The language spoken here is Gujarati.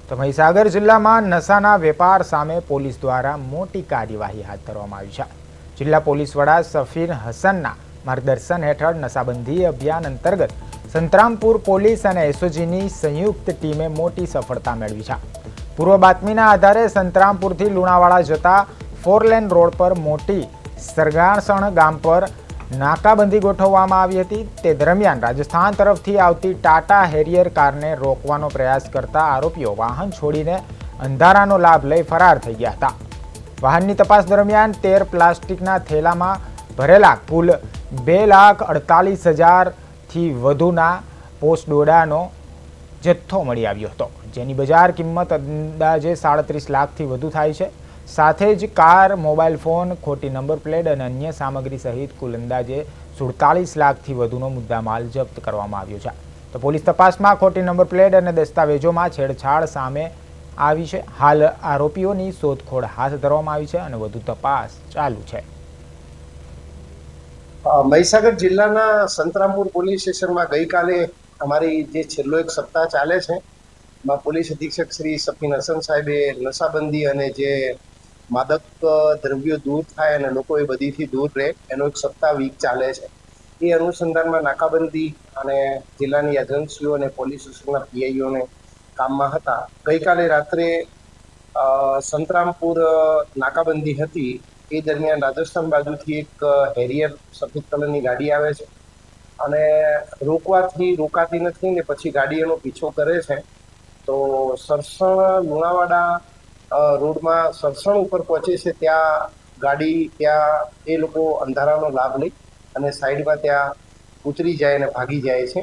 તો મહીસાગર જિલ્લામાં નશાના વેપાર સામે પોલીસ દ્વારા મોટી કાર્યવાહી હાથ ધરવામાં આવી છે. જિલ્લા પોલીસ વડા સફીર હસનના માર્ગદર્શન હેઠળ નશાબંધી અભિયાન અંતર્ગત સંતરામપુર પોલીસ અને એસઓજીની સંયુક્ત ટીમે મોટી સફળતા મેળવી છે. પૂર્વ બાતમીના આધારે સંતરામપુરથી લુણાવાડા જતા 4 લેન રોડ પર મોટી સરગાસણ ગામ પર નાકાબંધી ગોઠવવામાં આવી હતી. તે દરમિયાન રાજસ્થાન તરફથી આવતી ટાટા હેરિયર કારને રોકવાનો પ્રયાસ કરતા આરોપીઓ વાહન છોડીને અંધારાનો લાભ લઈ ફરાર થઈ ગયા હતા. વાહનની તપાસ દરમિયાન 13 પ્લાસ્ટિકના થેલામાં ભરેલા કુલ 2,48,000થી વધુના પોસ્ટ દોડાનો જથ્થો મળી આવ્યો હતો, જેની બજાર કિંમત અંદાજે 37 લાખથી વધુ થાય છે. સાથે જ કાર, મોબાઈલ ફોન, ખોટી નંબર પ્લેટ અને અન્ય સામગ્રી સહિત કુલ અંદાજે 47 લાખથી વધુનો મુદ્દામાલ જપ્ત કરવામાં આવ્યો છે. તો પોલીસ તપાસમાં ખોટી નંબર પ્લેટ અને દસ્તાવેજોમાં છેડછાડ સામે આવી છે. હાલ આરોપીઓની શોધખોળ હાથ ધરવામાં આવી છે અને વધુ તપાસ ચાલુ છે. મહીસાગર જિલ્લાના સંતરામપુર પોલીસ સ્ટેશનમાં ગઈકાલે અમારી જે છેલ્લો એક સપ્તાહ ચાલે છે માં પોલીસ અધિક્ષક શ્રી સફીર હસન સાહેબે નશાબંધી અને જે માદક દ્રવ્યો દૂર થાય અને લોકો એ બધીથી દૂર રહે એનો એક સપ્તાહ વીક ચાલે છે. એ અનુસંધાનમાં નાકાબંધી અને જિલ્લાની એજન્સીઓ અને પોલીસ સ્ટેશનના પીઆઈઓને કામમાં હતા. ગઈકાલે રાત્રે સંતરામપુર નાકાબંધી હતી. એ દરમિયાન રાજસ્થાન બાજુથી એક હેરિયર સફેદ કલરની ગાડી આવે છે અને રોકાતી નથી ને પછી ગાડી એનો પીછો કરે છે. તો સરસણ લુણાવાડા રોડમાં સરસણ ઉપર પહોંચે છે ત્યાં એ લોકો અંધારાનો લાભ લઈ અને સાઈડમાં ત્યાં ઉતરી જાય અને ભાગી જાય છે.